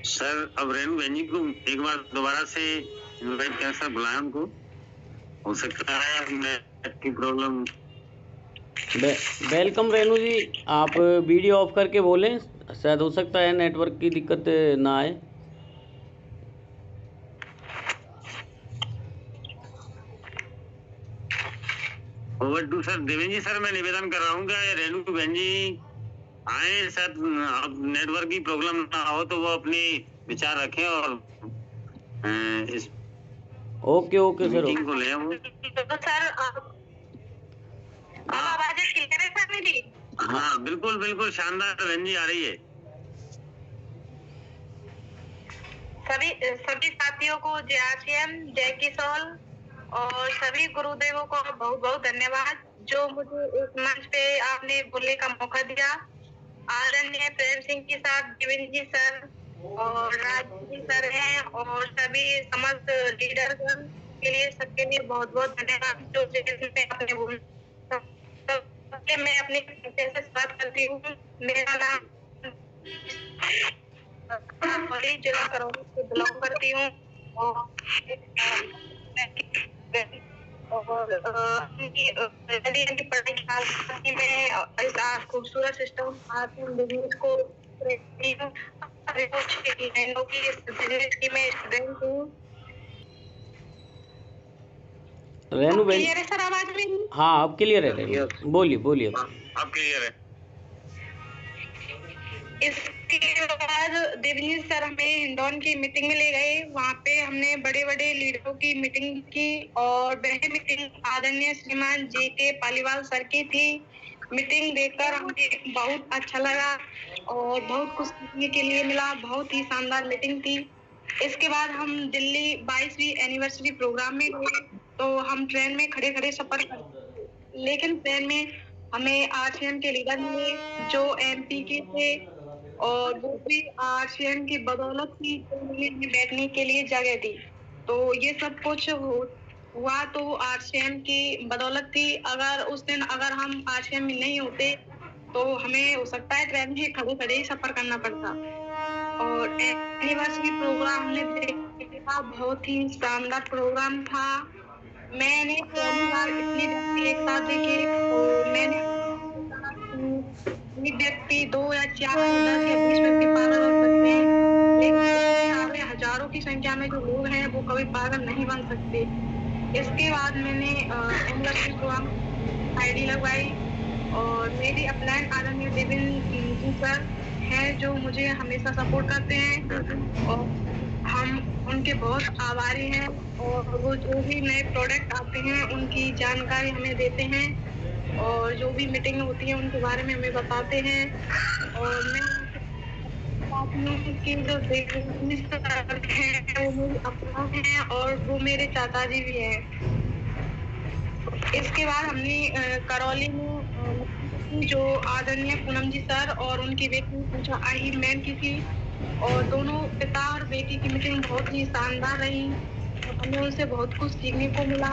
Sir अब रेणु बहन जी को एक बार दोबारा से इनवाइट किया सर, बुलाया उनको। हो सकता है नेट की प्रॉब्लम। वेलकम रेणु जी, आप वीडियो ऑफ करके बोलें, शायद हो सकता है नेटवर्क की दिक्कत ना आए। Over to sir Devendra ji. Sir मैं निवेदन कर रहा हूँ कि रेणु बहन जी आए, शायद अब नेटवर्क की प्रॉब्लम ना हो तो वो अपनी विचार रखें और इस ओके ओके सर। मीटिंग को लें वो। तो सर आवाज़ क्लियर है सर मेरी? हाँ बिल्कुल बिल्कुल शानदार बहन जी आ रही है। सभी साथियों को जय आरसीएम, जय किशोर और सभी गुरुदेवों को बहुत बहुत धन्यवाद जो मुझे इस मंच पे आपने बोलने का मौका दिया। आदरणीय प्रेम सिंह के साथ देवेंद्र जी सर और राज जी सर हैं और सभी समस्त लीडर के लिए सबके लिए बहुत बहुत धन्यवाद जो में आपने बोला। मैं अपने से बात करती हूँ। मेरा नाम जिला करौली से बिलोंग करती हूँ और पढ़ाई के साथ में इस खूबसूरत सिस्टम बिजनेस को बिजनेस की मैं स्टूडेंट हूँ। रेणु बहन, क्लियर है सर आवाज मेरी? हाँ अब क्लियर है रेणु, बोलिए बोलिए। अब क्लियर है। इसके बाद देवनी सर हमें हिंडौन की मीटिंग में ले गए। वहाँ पे हमने बड़े बड़े लीडरों की मीटिंग की और वह मीटिंग आदरणीय श्रीमान JK पालीवाल सर की थी। मीटिंग देखकर हमें बहुत अच्छा लगा और बहुत कुछ सीखने के लिए मिला। बहुत ही शानदार मीटिंग थी। इसके बाद हम दिल्ली 22वीं एनिवर्सरी प्रोग्राम में गए तो हम ट्रेन में खड़े खड़े सफर करते, लेकिन ट्रेन में हमें RCM के लीडर मिले जो MP के थे और वो भी RCM की बदौलत ही हमें बैठने के लिए जगह दी। तो ये सब कुछ हुआ तो RCM की बदौलत थी। अगर उस दिन अगर हम RCM में नहीं होते तो हमें हो सकता है ट्रेन में खड़े खड़े ही सफर करना पड़ता। और एनिवर्सरी प्रोग्राम हमने देखा, बहुत ही शानदार प्रोग्राम था। मैंने पहली बार इतने व्यक्ति एक साथ देखे तो मैंने एक व्यक्ति 2 या 4 या 10 या 20 व्यक्ति पागल हो सकते हैं, लेकिन हजारों की संख्या में जो लोग हैं वो कभी पागल नहीं बन सकते। इसके बाद मैंने एनिवर्सरी प्रोग्राम ID लगवाई और मेरी अपलाइन आदरणीय देवेंद्र जी सर हैं जो मुझे हमेशा सपोर्ट करते हैं और हम उनके बहुत आभारी हैं और वो जो भी नए प्रोडक्ट आते हैं उनकी जानकारी हमें देते हैं और जो भी मीटिंग होती है उनके बारे में हमें बताते हैं। और मैं कि जो देवेंद्र सर हैं वो मेरी अपना हैं और वो मेरे चाचा जी भी हैं। इसके बाद हमने करौली में जो आदरणीय पूनम जी सर और उनकी बेटी पूजा आहिर मैम की थी और दोनों पिता और बेटी की मीटिंग बहुत ही शानदार रही। हमें उनसे बहुत कुछ सीखने को मिला।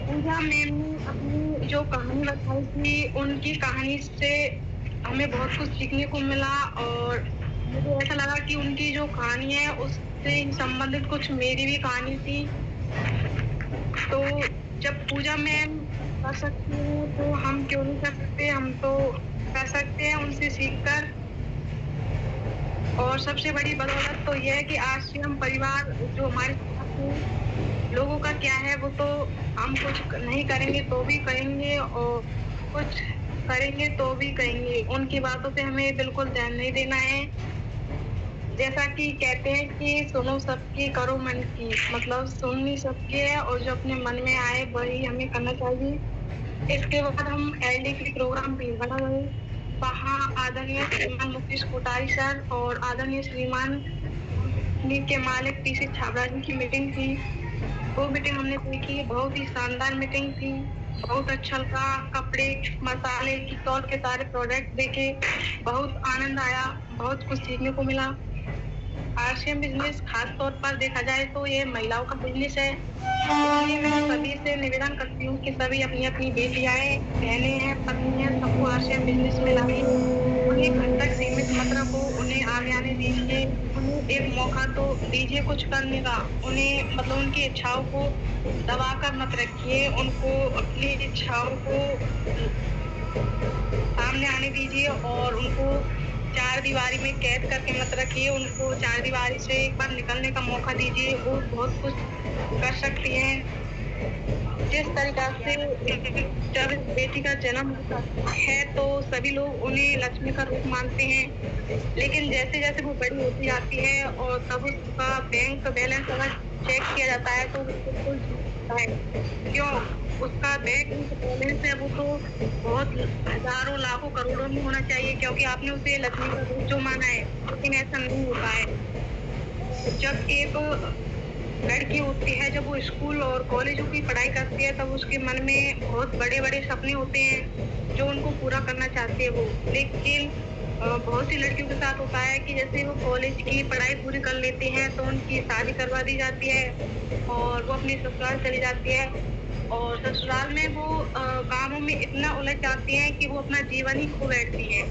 पूजा मैम ने अपनी जो कहानी बताई थी उनकी कहानी से हमें बहुत कुछ सीखने को मिला और मुझे ऐसा लगा कि उनकी जो कहानी है उससे संबंधित कुछ मेरी भी कहानी थी। तो जब पूजा मैम कर सकती है तो हम क्यों नहीं कर सकते, हम तो कर सकते हैं उनसे सीखकर। और सबसे बड़ी बदौलत तो यह है कि RCM परिवार जो हमारे लोगों का क्या है वो तो हम कुछ नहीं करेंगे तो भी करेंगे और कुछ करेंगे तो भी करेंगे। उनकी बातों पे हमें बिल्कुल ध्यान नहीं देना है। जैसा कि कहते हैं कि सुनो सबकी करो मन की, मतलब सुननी सबकी है और जो अपने मन में आए वही हमें करना चाहिए। इसके बाद हम LD के प्रोग्राम भीलवाड़ा गए। वहाँ आदरणीय श्रीमान मुकेश कोठारी सर और आदरणीय श्रीमान के मालिक PC छाबड़ा जी की मीटिंग थी। वो मीटिंग हमने देखी, बहुत ही शानदार मीटिंग थी। बहुत अच्छा लगा। कपड़े मसाले किशोर के सारे प्रोडक्ट देखे, बहुत आनंद आया, बहुत कुछ सीखने को मिला। RCM बिजनेस खास तौर पर देखा जाए तो ये महिलाओं का बिजनेस है, इसलिए मैं सभी से निवेदन करती हूँ कि सभी अपनी अपनी बेटियां बहनें हैं पत्नी हैं सबको RCM बिजनेस में लाएं उन्हें घर तक सीमित मत रखो, उन्हें आगे आने दीजिए, उन्हें एक मौका तो दीजिए कुछ करने का। उन्हें मतलब उनकी इच्छाओं को दबा कर मत रखिए, उनको अपनी इच्छाओं को सामने आने दीजिए और उनको चार दीवारी में कैद करके मत रखिए। उनको चार दीवारी से एक बार निकलने का मौका दीजिए, वो बहुत कुछ कर सकती हैं। जिस तरीका से जब बेटी का जन्म होता है तो सभी लोग उन्हें लक्ष्मी का रूप मानते हैं, लेकिन जैसे जैसे वो बड़ी होती जाती है और तब उसका बैंक बैलेंस अगर चेक किया जाता है तो बिल्कुल झूठता है। क्यों? उसका बैंक बैलेंस है वो तो बहुत हजारों लाखों करोड़ों में होना चाहिए, क्योंकि आपने उसे लक्ष्मी का रूप जो माना है, लेकिन ऐसा नहीं होता है। जब एक लड़की होती है, जब वो स्कूल और कॉलेजों की पढ़ाई करती है, तब उसके मन में बहुत बड़े बड़े सपने होते हैं जो उनको पूरा करना चाहती है वो। लेकिन बहुत सी लड़कियों के साथ होता है कि जैसे वो कॉलेज की पढ़ाई पूरी कर लेती हैं तो उनकी शादी करवा दी जाती है और वो अपनी ससुराल चली जाती है, और ससुराल में वो कामों में इतना उलझ जाती हैं कि वो अपना जीवन ही खो बैठती है।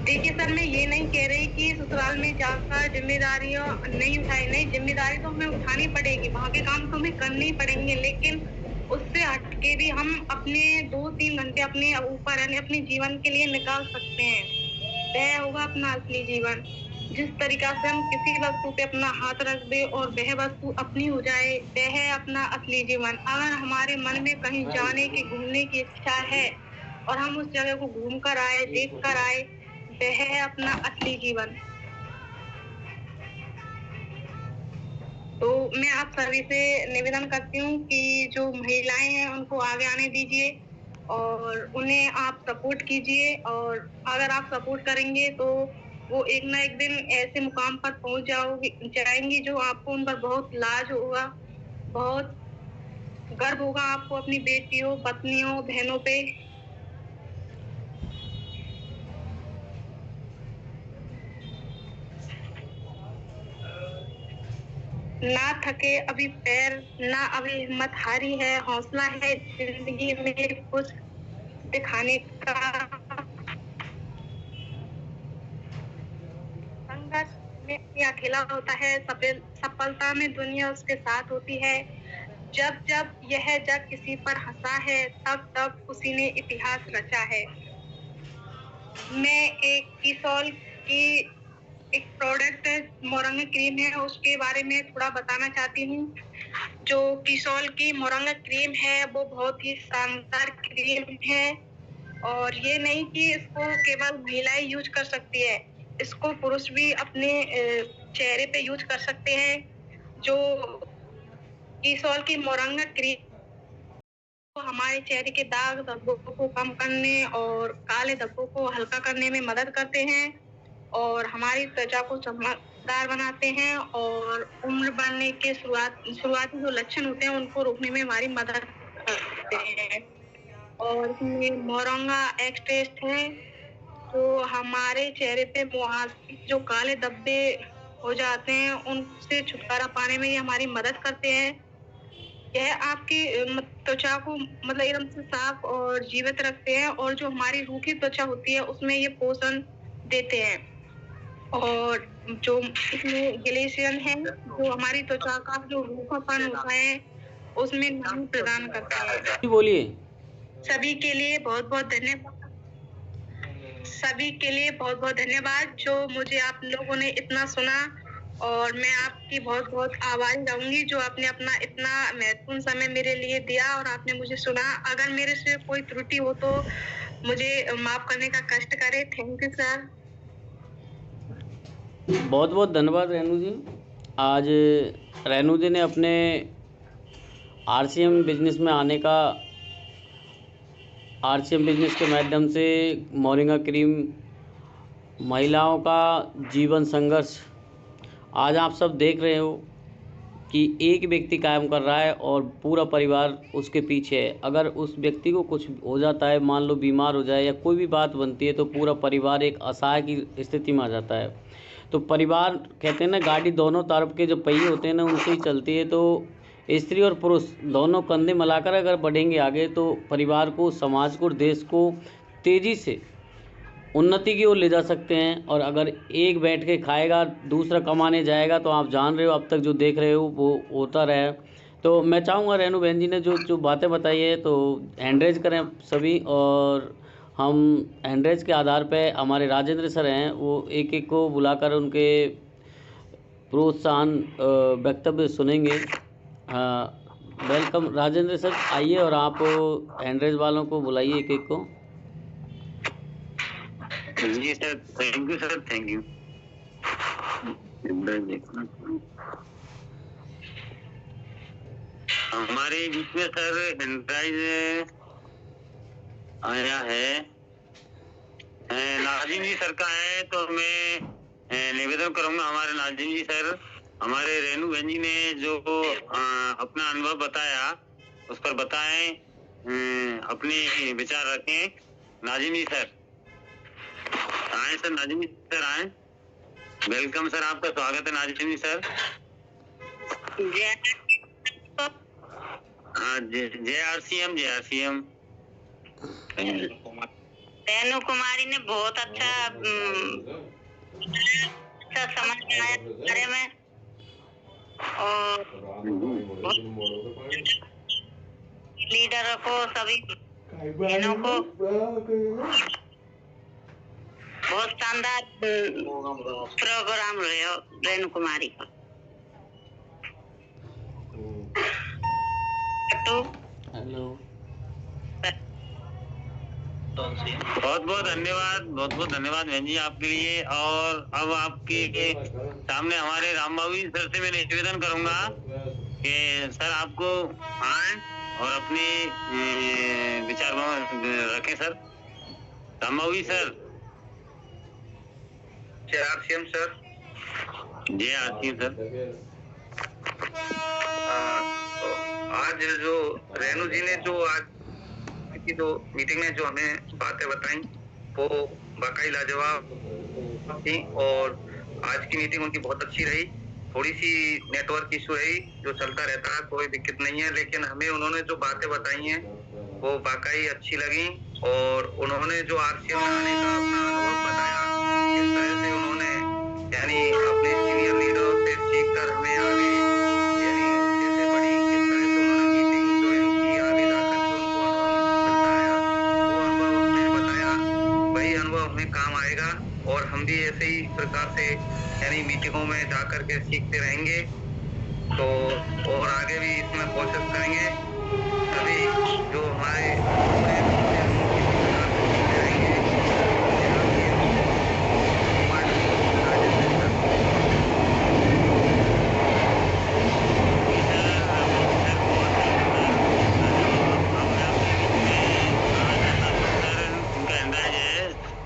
देखिए सर, मैं ये नहीं कह रही कि ससुराल में जाकर जिम्मेदारियां नहीं उठाई, नहीं, जिम्मेदारी तो हमें उठानी पड़ेगी, वहाँ के काम तो हमें करने ही पड़ेंगे, लेकिन उससे हटके भी हम अपने 2-3 घंटे अपने ऊपर यानी अपने जीवन के लिए निकाल सकते हैं। वह होगा अपना असली जीवन। जिस तरीका से हम किसी वस्तु पे अपना हाथ रख दे और वह वस्तु अपनी हो जाए, वह है अपना असली जीवन। अगर हमारे मन में कहीं जाने की, घूमने की इच्छा है और हम उस जगह को घूम कर आए, देख कर आए, वह है अपना असली जीवन। तो मैं आप सभी से निवेदन करती हूँ कि जो महिलाएं हैं उनको आगे आने दीजिए और उन्हें आप सपोर्ट कीजिए, और अगर आप सपोर्ट करेंगे तो वो एक ना एक दिन ऐसे मुकाम पर पहुंच जाएंगी जो आपको उन पर बहुत लाज होगा, बहुत गर्व होगा आपको अपनी बेटियों, पत्नियों, बहनों पे। ना थके अभी पैर, ना अभी हिम्मत हारी है, हौसला है जिंदगी में कुछ दिखाने का। संघर्ष में अकेला होता है, सफलता में दुनिया उसके साथ होती है। जब जब यह जग किसी पर हंसा है, तब तब उसी ने इतिहास रचा है। मैं एक किसोल की एक प्रोडक्ट मोरंग क्रीम है, उसके बारे में थोड़ा बताना चाहती हूँ। जो किसोल की मोरंग क्रीम है वो बहुत ही शानदार क्रीम है, और ये नहीं कि इसको केवल महिलाएं यूज कर सकती है, इसको पुरुष भी अपने चेहरे पे यूज कर सकते हैं। जो किसोल की मोरंग क्रीम हमारे चेहरे के दाग धब्बों को कम करने और काले धब्बों को हल्का करने में मदद करते हैं, और हमारी त्वचा को चमकदार बनाते हैं, और उम्र बढ़ने के शुरुआती जो लक्षण होते हैं उनको रोकने में हमारी मदद करते हैं। और इसमें मोरंगा एक्सट्रैक्ट है जो हमारे चेहरे पे मुहासे जो काले धब्बे हो जाते हैं उनसे छुटकारा पाने में ये हमारी मदद करते हैं। यह आपकी त्वचा को मतलब एकदम से साफ और जीवित रखते हैं, और जो हमारी रूखी त्वचा होती है उसमें ये पोषण देते हैं। और जो इसमें ग्लिसरीन है जो हमारी त्वचा का जो रूखापन होता है उसमें नमी प्रदान करता है। बोलिए। सभी के लिए बहुत बहुत धन्यवाद। सभी के लिए बहुत बहुत धन्यवाद जो मुझे आप लोगों ने इतना सुना, और मैं आपकी बहुत बहुत आभारी रहूंगी जो आपने अपना इतना महत्वपूर्ण समय मेरे लिए दिया और आपने मुझे सुना। अगर मेरे से कोई त्रुटि हो तो मुझे माफ करने का कष्ट करें। Thank you sir. बहुत बहुत धन्यवाद रेणु जी। आज रेणु जी ने अपने आरसीएम बिजनेस में आने का, आरसीएम बिजनेस के माध्यम से मोरिंगा क्रीम, महिलाओं का जीवन संघर्ष आज आप सब देख रहे हो कि एक व्यक्ति कायम कर रहा है और पूरा परिवार उसके पीछे है। अगर उस व्यक्ति को कुछ हो जाता है, मान लो बीमार हो जाए या कोई भी बात बनती है, तो पूरा परिवार एक असहाय की स्थिति में आ जाता है। तो परिवार कहते हैं ना, गाड़ी दोनों तरफ के जो पहिए होते हैं ना उनसे ही चलती है। तो स्त्री और पुरुष दोनों कंधे मिलाकर अगर बढ़ेंगे आगे तो परिवार को, समाज को, देश को तेज़ी से उन्नति की ओर ले जा सकते हैं। और अगर एक बैठ के खाएगा दूसरा कमाने जाएगा, तो आप जान रहे हो अब तक जो देख रहे हो वो होता रहा है। तो मैं चाहूँगा रेणु बहन जी ने जो जो बातें बताई है तो हैंडरेज करें सभी, और हम हैंडरेज के आधार पे हमारे राजेंद्र सर हैं वो एक एक को बुलाकर उनके प्रोत्साहन वक्तव्य सुनेंगे। वेलकम राजेंद्र सर, आइए और आप हैंडरेज वालों को बुलाइए एक एक को। जी sir, thank you sir, thank you. हमारे बीच में सर हैंडराइज आया है, नाजिम जी सर का है, तो मैं निवेदन करूंगा हमारे नाजिम जी सर, हमारे रेणु बहन जी ने जो अपना अनुभव बताया उस पर बताएं, अपने विचार रखें। नाजिम जी सर आए, सर नाजिम जी सर आए। वेलकम सर, आपका स्वागत है नाजिम जी सर। हाँ, जय आरसीएम, जय आरसीएम। रेणु कुमारी ने बहुत अच्छा समझ में आया बारे में, और लीडरों को सभी बहनों को बहुत शानदार प्रोग्राम रहे रेणु कुमारी का। हेलो, बहुत बहुत धन्यवाद, बहुत बहुत धन्यवाद बहन जी आपके लिए। और अब आपके सामने हमारे राम बाबू जी सर से मैं निवेदन करूंगा कि सर आपको आए और अपने विचार रखें सर। राम बाबू जी सर। जय आरसीएम सर। जय आरसीएम सर। आज जो रेणु जी ने जो आज की जो मीटिंग में जो हमें बातें बताई वो वाकई लाजवाब थी, और आज की मीटिंग उनकी बहुत अच्छी रही। थोड़ी सी नेटवर्क इशू है जो चलता रहता है, कोई दिक्कत नहीं है, लेकिन हमें उन्होंने जो बातें बताई हैं वो वाकई अच्छी लगी। और उन्होंने जो आरसीएम में आने का अपना अनुभव बताया, किस तरह से उन्होंने यानी अपने सीनियर लीडरों से सीखकर हमें आगे यानी जैसे बड़ी किस तरह से उन्होंने मीटिंग ज्वाइन की, आगे जाकर के उनको अनुभव मिलता है, वो अनुभव हमें बताया, वही अनुभव हमें काम आएगा। और हम भी ऐसे ही प्रकार से यानी मीटिंगों में जाकर के सीखते रहेंगे, तो और आगे भी इसमें कोशिश करेंगे। सभी जो हमारे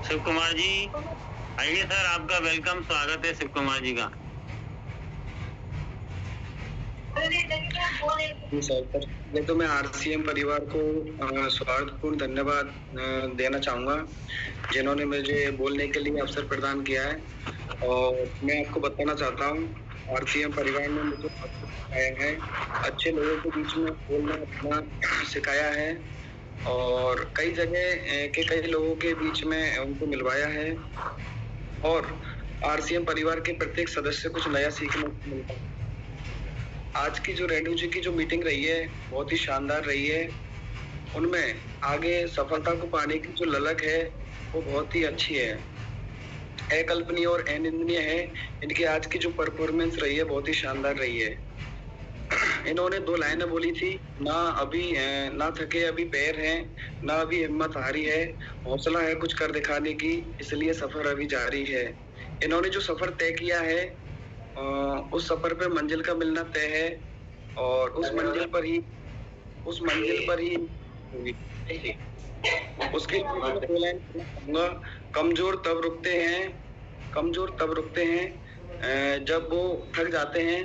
शिव कुमार जी आइए सर, आपका वेलकम, स्वागत है शिव कुमार जी का। सर, मैं तो मैं आरसीएम परिवार को स्वागतपूर्ण धन्यवाद देना चाहूँगा जिन्होंने मुझे बोलने के लिए अवसर प्रदान किया है। और मैं आपको बताना चाहता हूँ आरसीएम परिवार ने मुझे सिखाया है, अच्छे लोगों के बीच में बोलना सिखाया है, और कई जगह के कई लोगों के बीच में उनको मिलवाया है। और आरसीएम परिवार के प्रत्येक सदस्य कुछ नया सीखने को मिलता है। आज की जो रेणु जी की जो मीटिंग रही है बहुत ही शानदार रही है। उनमें आगे सफलता को पाने की जो ललक है वो बहुत ही अच्छी है, अकल्पनीय और अनिंदनीय है। इनकी आज की जो परफॉर्मेंस रही है बहुत ही शानदार रही है। इन्होंने 2 लाइनें बोली थी, ना अभी ना थके अभी पैर हैं, ना अभी हिम्मत हारी है, हौसला है कुछ कर दिखाने की, इसलिए सफर अभी जारी है। इन्होंने जो सफर तय किया है उस सफर पे मंजिल का मिलना तय है, और उस मंजिल पर ही उसके 2 लाइन कहूँगा। कमजोर तब रुकते हैं जब वो थक जाते हैं,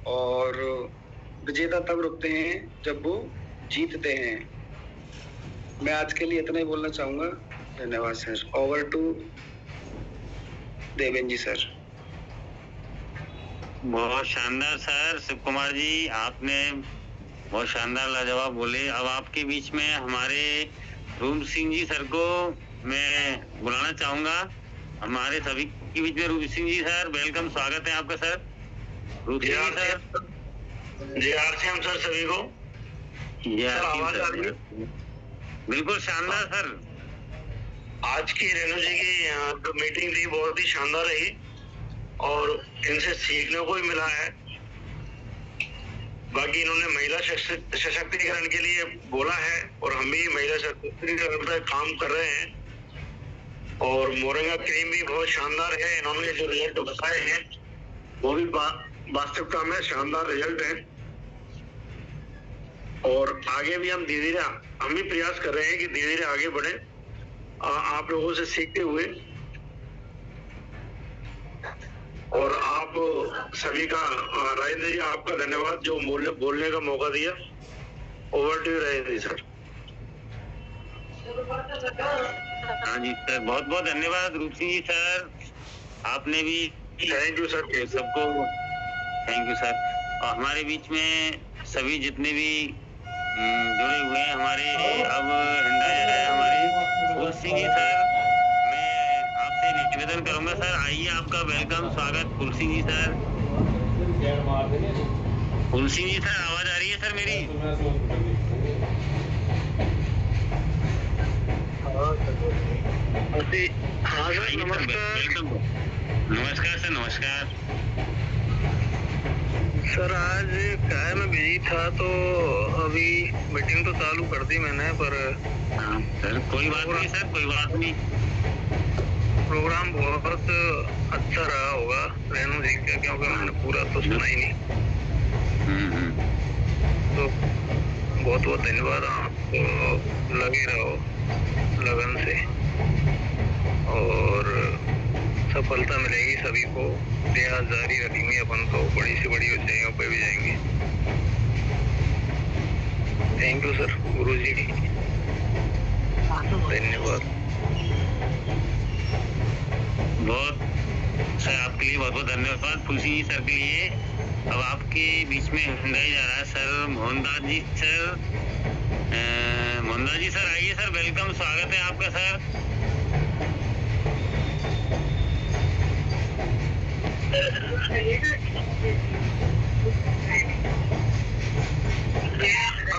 और विजेता तब रुकते हैं जब वो जीतते हैं। मैं आज के लिए इतना ही बोलना चाहूंगा। धन्यवाद sir. Over to Deven ji sir. बहुत शानदार सर, शिव कुमार जी आपने बहुत शानदार लाजवाब बोले। अब आपके बीच में हमारे रूम सिंह जी सर को मैं बुलाना चाहूंगा हमारे सभी के बीच में रूप सिंह जी सर। वेलकम, स्वागत है आपका सर। रूप सिंह जी सर। जी आरसीएम सर सभी को। बिल्कुल शानदार सर। आज की रेणु जी की मीटिंग थी, बहुत ही शानदार रही और इनसे सीखने को भी मिला है। बाकी इन्होंने महिला सशक्तिकरण के लिए बोला है और हम भी महिला सशक्तिकरण पर काम कर रहे हैं। और मोरिंगा क्रीम भी बहुत शानदार है। इन्होंने जो रिजल्ट बताए हैं वो भी वास्तविकता में शानदार रिजल्ट है। और आगे भी हम धीरे धीरे हम भी प्रयास कर रहे हैं कि धीरे धीरे आगे बढ़े, आप लोगों से सीखते हुए। और आप सभी का राजेंद्र जी, आपका धन्यवाद जो बोलने का मौका दिया। Over to Rajendra ji sir. हाँ जी सर, बहुत बहुत धन्यवाद रूप सिंह जी सर। आपने भी थैंक यू सर। सबको थैंक यू सर। और हमारे बीच में सभी जितने भी जुड़े हुए हैं हमारे, अब हिंडाया है हमारे फूल सिंह जी सर। मैं आपसे निवेदन करूंगा सर, आइए, आपका वेलकम, स्वागत फूल सिंह जी सर। फूल सिंह जी सर, आवाज आ रही है सर मेरी? हाँ सर, नमस्कार। नमस्कार सर, नमस्कार सर। आज क्या है, मैं बिजी था तो अभी मीटिंग तो चालू कर दी मैंने, पर हाँ सर, कोई बात नहीं सर, कोई बात नहीं। प्रोग्राम बहुत अच्छा रहा होगा रेणु जी का, क्योंकि मैंने पूरा तो सुना ही नहीं। तो बहुत बहुत धन्यवाद। आपको लगे रहो लगन से और सफलता मिलेगी सभी को। प्रयास जारी रखेंगे अपन तो बड़ी से बड़ी ऊंचाइयों पे भी जाएंगे। थैंक यू सर, गुरु जी, धन्यवाद। बहुत सर, आपके लिए बहुत बहुत धन्यवाद फूल सिंह जी सर के लिए। अब आपके बीच में हिंडाई जा रहा है सर मोहनदास जी सर। मोहनदास जी सर, आइए सर, वेलकम, स्वागत है आपका सर।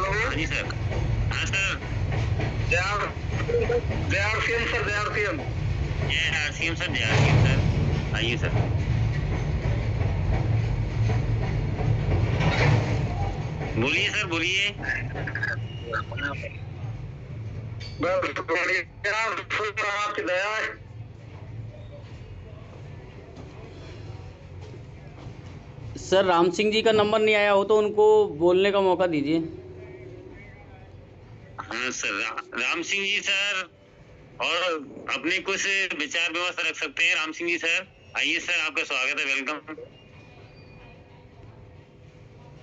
हाँ जी सर। हाँ सर। जय आरसीएम सर, जय आरसीएम। जय आरसीएम सर, जय आरसीएम सर। आइए सर। बोलिए सर, बोलिए। बस बढ़िया, आपकी दया है। सर राम सिंह जी का नंबर नहीं आया हो तो उनको बोलने का मौका दीजिए। हाँ सर, राम सिंह जी सर, और अपने कुछ विचार व्यवस्था रख सकते हैं राम सिंह जी सर। आइए सर, आपका स्वागत है, welcome.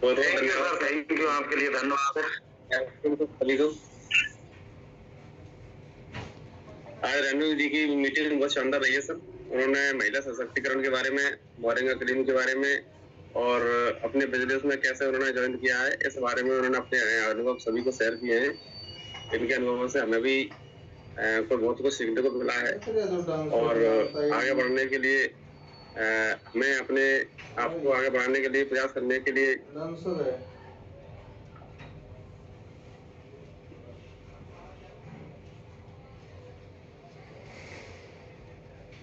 Thank you sir, thank you, आपके लिए धन्यवाद। आज रेणु जी की मीटिंग बहुत शानदार रही है सर। उन्होंने महिला सशक्तिकरण के बारे में, मोरिंगा क्रीम के बारे में और अपने बिजनेस में कैसे उन्होंने ज्वाइन किया है, इस बारे में उन्होंने अपने अनुभव सभी को शेयर किए हैं। इनके अनुभवों से हमें भी बहुत कुछ सीखने को मिला है और आगे बढ़ने के लिए मैं अपने आप को आगे बढ़ाने के लिए प्रयास करने के लिए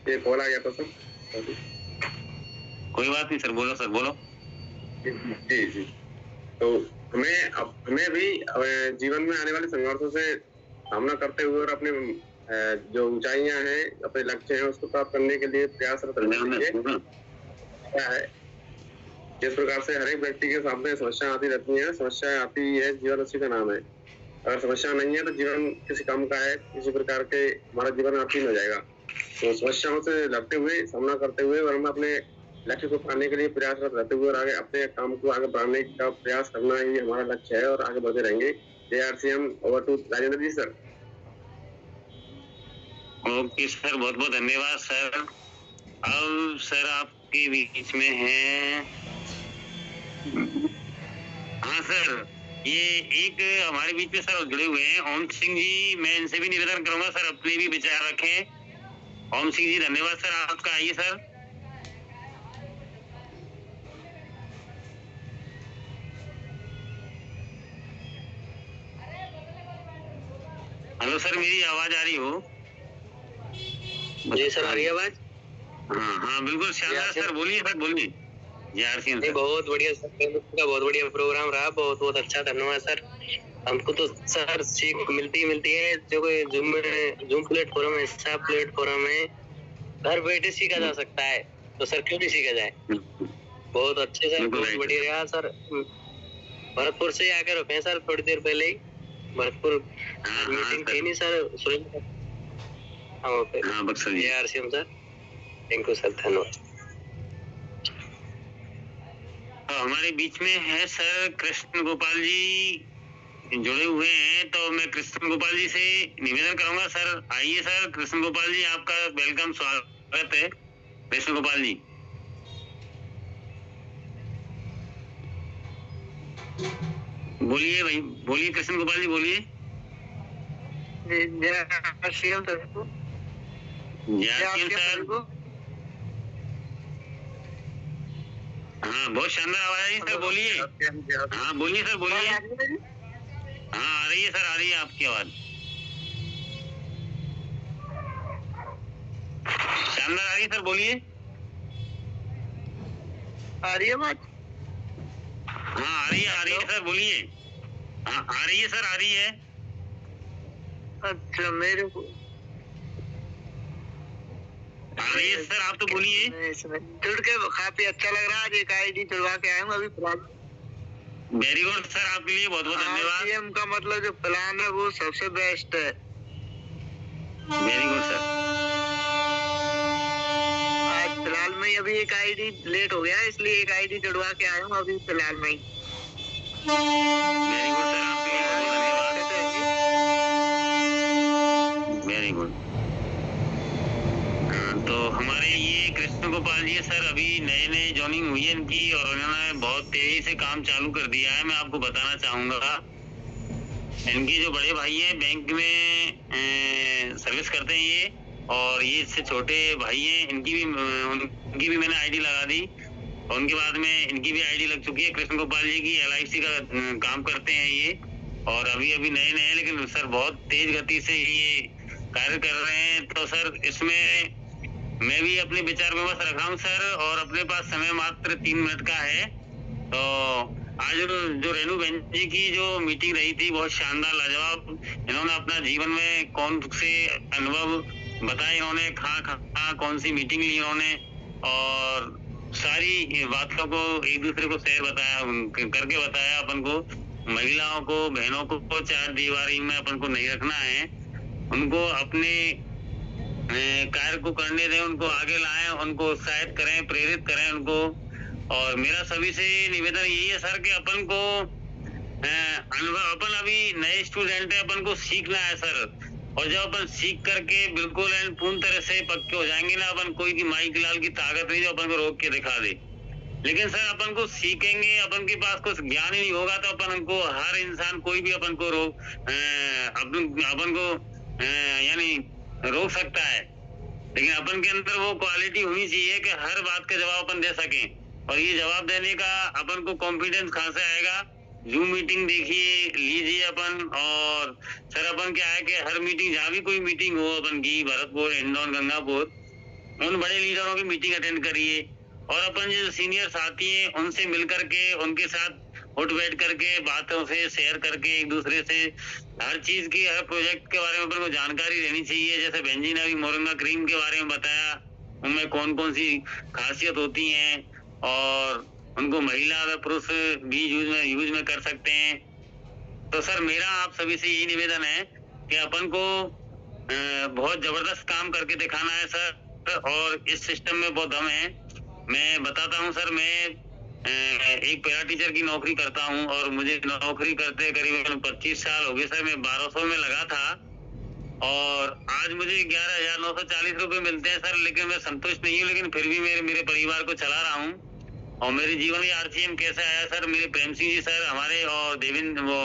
ये कॉल आ गया था सर। कोई बात नहीं सर, बोलो सर, बोलो। जी जी। तो हमें भी जीवन में आने वाले संघर्षों से सामना करते हुए और अपने जो ऊंचाइयां हैं, अपने लक्ष्य हैं, उसको प्राप्त करने के लिए प्रयासरत रहना चाहिए। क्या है, जिस प्रकार से हर एक व्यक्ति के सामने समस्या आती रहती है, समस्या आती है, जीवन उसी का नाम है। अगर समस्या नहीं है तो जीवन किसी काम का है, किसी प्रकार के हमारा जीवन अर्थहीन हो जाएगा। तो समस्याओं से लड़ते हुए, सामना करते हुए और हम अपने लक्ष्य को पाने के लिए प्रयासरत रहते हुए और आगे अपने काम को आगे बढ़ाने का प्रयास करना ही हमारा लक्ष्य है और आगे बढ़ते रहेंगे। जय RCM. Over to Rajendra ji sir. Okay sir, बहुत बहुत धन्यवाद सर। अब सर आपके बीच में है, हाँ सर, ये एक हमारे बीच में सर जुड़े हुए हैं ओम सिंह जी, मैं इनसे भी निवेदन करूंगा सर अपने भी विचार रखें। ओम सिंह जी धन्यवाद सर आपका, आइए सर। हेलो सर, मेरी आवाज आ रही हो? जी सर, आ रही है आवाज? हाँ बिल्कुल शानदार सर, बोलिए सर, बोलिए। नहीं, बहुत बढ़िया सर, का बहुत बढ़िया प्रोग्राम रहा, बहुत बहुत अच्छा, धन्यवाद सर। हमको तो सर सीख मिलती है, जो कोई जूम प्लेटफॉर्म ऐसा प्लेटफॉर्म है, घर बैठे सीखा जा सकता है, तो सर क्यों नहीं सीखा जाए। बहुत अच्छे सर, बहुत बढ़िया रहा सर। भरतपुर से आकर रुके सर थोड़ी देर पहले ही, भरतपुर मीटिंग थी नहीं sir, RCM sir. Thank you sir, धन्यवाद। तो हमारे बीच में है सर कृष्ण गोपाल जी जुड़े हुए हैं, तो मैं कृष्ण गोपाल जी से निवेदन करूंगा सर, आइए सर। कृष्ण गोपाल जी आपका वेलकम, स्वागत है कृष्ण गोपाल जी। बोलिए भाई, बोलिए कृष्ण गोपाल जी, बोलिए। जय श्रीराम सर। हाँ बहुत शानदार आवाज है सर, बोलिए। हाँ बोलिए सर, बोलिए। हाँ आ रही है सर, आ रही है आपकी आवाज, शानदार आ रही है सर, बोलिए। आ रही है आवाज? हाँ आ रही है सर, बोलिए। हाँ आ रही है सर, आ रही है। अच्छा, मेरे को आ रही है सर, आप तो बोलिए। जुड़ के काफी अच्छा लग रहा है, आज एक आईडी जुड़वा के आया हूँ अभी फिलहाल। वेरी गुड सर, आपके लिए बहुत बहुत धन्यवाद। आरसीएम का मतलब जो प्लान है वो सबसे बेस्ट है। Very good sir. आज फिलहाल में अभी एक आईडी लेट हो गया, इसलिए एक आईडी जुड़वा के आया हूँ अभी फिलहाल में। वेरी गुड सर, आपके लिए बहुत धन्यवाद। Very good. तो हमारे ये कृष्ण गोपाल जी सर अभी नए ज्वाइनिंग हुई है इनकी, और उन्होंने बहुत तेजी से काम चालू कर दिया है। मैं आपको बताना चाहूंगा, इनकी जो बड़े भाई हैं बैंक में सर्विस करते हैं ये, और ये इससे छोटे भाई हैं, उनकी भी मैंने आईडी लगा दी, और उनके बाद में इनकी भी आईडी लग चुकी है। कृष्ण गोपाल जी की LIC का काम करते हैं ये, और अभी नए लेकिन सर बहुत तेज गति से ये कार्य कर रहे हैं। तो सर इसमें मैं भी अपने विचार विमर्श रखा हूँ सर, और अपने पास समय मात्र 3 मिनट का है। तो आज जो रेणु बहन जी की जो मीटिंग रही थी बहुत शानदार, लाजवाब। इन्होंने अपना जीवन में कौन से अनुभव बताए, इन्होंने कहाँ कौन सी मीटिंग ली इन्होंने, और सारी बातों को एक दूसरे को शेयर करके बताया अपन को। महिलाओं को, बहनों को चार दीवारी में अपन को नहीं रखना है, उनको अपने कार्य को करने दें, उनको आगे लाएं, उनको उत्साहित करें, प्रेरित करें उनको। और मेरा सभी से निवेदन यही है सर कि अपन को अपन अभी नए स्टूडेंट है, अपन को सीखना है सर, और जब अपन सीख करके बिल्कुल पूर्ण तरह से पक्के हो जाएंगे ना, अपन कोई की माई की लाल की ताकत नहीं जो अपन को रोक के दिखा दे। लेकिन सर अपन को सीखेंगे, अपन के पास कुछ ज्ञान ही नहीं होगा तो अपन को हर इंसान कोई भी अपन को यानी रोक सकता है। लेकिन अपन के अंदर वो क्वालिटी होनी चाहिए कि हर बात का जवाब अपन दे सकें, और ये जवाब देने का अपन को कॉन्फिडेंस कहाँ से आएगा? जूम मीटिंग देखिए, लीजिए अपन। और सर अपन क्या है कि हर मीटिंग, जहाँ भी कोई मीटिंग हो अपन की, भरतपुर, हिंडौन, गंगापुर, उन बड़े लीडरों की मीटिंग अटेंड करिए, और अपन जो सीनियर साथी हैं उनसे मिल करके, उनके साथ उठ बैठ करके, बातों से शेयर करके, एक दूसरे से हर चीज की, हर प्रोजेक्ट के बारे में अपन को जानकारी लेनी चाहिए। जैसे बहन जी ने अभी मोरिंगा क्रीम के बारे में बताया, उनमें कौन कौन सी खासियत होती है, और उनको महिला व पुरुष भी यूज में कर सकते हैं। तो सर मेरा आप सभी से यही निवेदन है कि अपन को बहुत जबरदस्त काम करके दिखाना है सर, और इस सिस्टम में बहुत दम है। मैं बताता हूँ सर, मैं एक पैरा टीचर की नौकरी करता हूँ, और मुझे नौकरी करते करीबन 25 साल हो गए सर। मैं 1200 में लगा था, और आज मुझे 11,940 रुपए मिलते हैं सर। लेकिन मैं संतुष्ट नहीं हूँ, लेकिन फिर भी मेरे परिवार को चला रहा हूँ। और मेरे जीवन में आरसीएम कैसे आया सर, मेरे प्रेम सिंह जी सर हमारे और देवेंद्र वो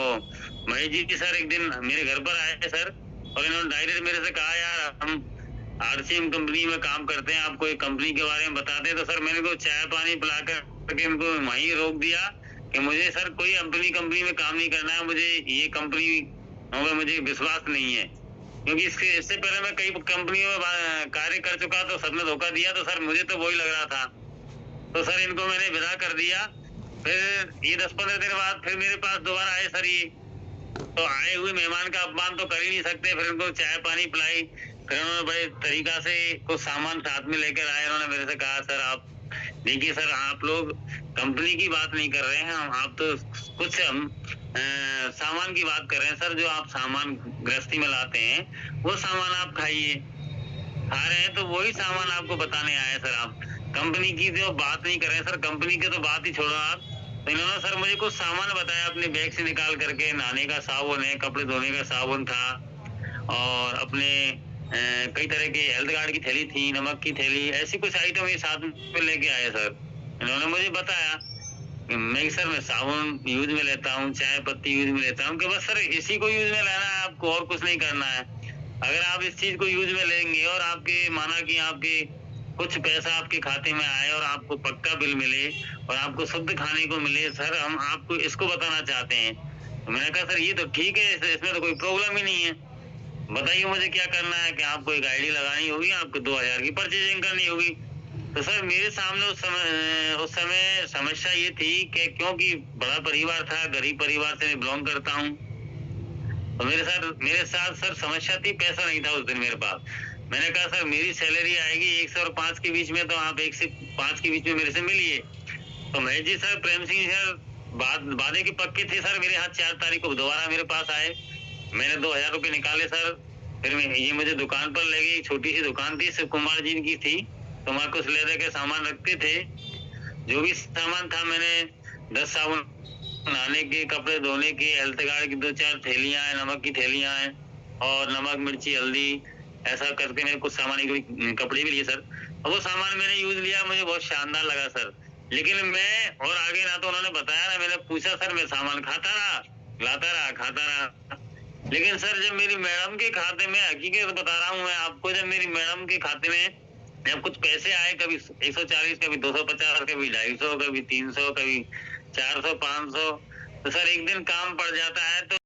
महेश जी सर एक दिन मेरे घर पर आए सर, और इन्होंने डायरेक्ट मेरे से कहा यार हम आरसीएम कंपनी में काम करते हैं, आपको एक कंपनी के बारे में बताते हैं। तो सर मैंने को चाय पानी पिला करके इनको वहीं रोक दिया कि मुझे सर कोई कंपनी में काम नहीं करना है, मुझे ये कंपनी होगा मुझे विश्वास नहीं है, क्योंकि इससे पहले मैं कई कंपनियों में कार्य कर चुका, तो सबने धोखा दिया, तो सर मुझे तो वही लग रहा था। तो सर इनको मैंने विदा कर दिया। फिर ये 10-15 दिन बाद फिर मेरे पास दोबारा आए सर ये, तो आए हुए मेहमान का अपमान तो कर ही नहीं सकते। फिर उनको चाय पानी पिलाई, फिर उन्होंने बड़े तरीका से कुछ सामान साथ में लेकर आए। उन्होंने मेरे से कहा सर आप देखिए सर आप लोग कंपनी की बात नहीं कर रहे हैं, आप तो कुछ हम सामान की बात कर रहे हैं सर, जो आप सामान गृहस्थी में लाते हैं वो सामान आप खाइए, खा रहे हैं तो वही सामान आपको बताने आए सर। आप कंपनी की जो बात नहीं कर रहे हैं सर, कंपनी की तो बात ही छोड़ो आप। तो इन्होंने सर मुझे कुछ सामान बताया अपने बैग से निकाल करके, नहाने का साबुन है, कपड़े धोने का साबुन था, और अपने कई तरह के हेल्थ कार्ड की थैली थी, नमक की थैली, ऐसी कुछ आइटम ये साथ में लेके आए सर। इन्होंने मुझे बताया कि मैं सर मैं साबुन यूज में लेता हूँ, चाय पत्ती यूज में लेता हूँ, कि बस सर इसी को यूज में लेना है आपको, और कुछ नहीं करना है। अगर आप इस चीज को यूज में लेंगे और आपके माना कि आपके कुछ पैसा आपके खाते में आए और आपको पक्का बिल मिले और आपको शुद्ध खाने को मिले, सर हम आपको इसको बताना चाहते हैं। तो मैंने कहा सर ये तो ठीक है, इसमें तो कोई प्रॉब्लम ही नहीं है, बताइए मुझे क्या करना है। कि आपको एक आईडी लगानी होगी, आपको 2000 की परचेजिंग करनी होगी। तो सर मेरे सामने उस समय समस्या ये थी कि क्योंकि बड़ा परिवार था, गरीब परिवार से मैं बिलोंग करता हूँ, तो मेरे साथ सर समस्या थी, पैसा नहीं था उस दिन मेरे पास। मैंने कहा सर मेरी सैलरी आएगी 1 से और 5 के बीच में, तो आप 1 से 5 के बीच में मेरे से मिलिए। तो महेश जी सर, प्रेम सिंह सर वादे के पक्के थे सर, मेरे हाथ 4 तारीख को दोबारा मेरे पास आए, मैंने 2000 रुपये निकाले सर। फिर ये मुझे दुकान पर ले गई, छोटी सी दुकान थी, शिव कुमार जी की थी, तो वहाँ कुछ लेदर के सामान रखते थे, जो भी सामान था मैंने 10 साबुन नहाने के, कपड़े धोने के, हेल्थ कार्ड की 2-4 थैलियां हैं, नमक की थैलियां हैं, और नमक मिर्ची हल्दी, ऐसा करके मैंने कुछ सामान कपड़े भी लिए सर। और वो सामान मैंने यूज लिया, मुझे बहुत शानदार लगा सर। लेकिन मैं और आगे ना तो उन्होंने बताया ना मैंने पूछा सर, मैं सामान खाता रहा, लाता रहा, खाता रहा। लेकिन सर जब मेरी मैडम के खाते में, हकीकत बता रहा हूँ मैं आपको, जब मेरी मैडम के खाते में जब कुछ पैसे आए, कभी 140, कभी 250, कभी 250, कभी 300, कभी 400, 500, तो सर एक दिन काम पड़ जाता है तो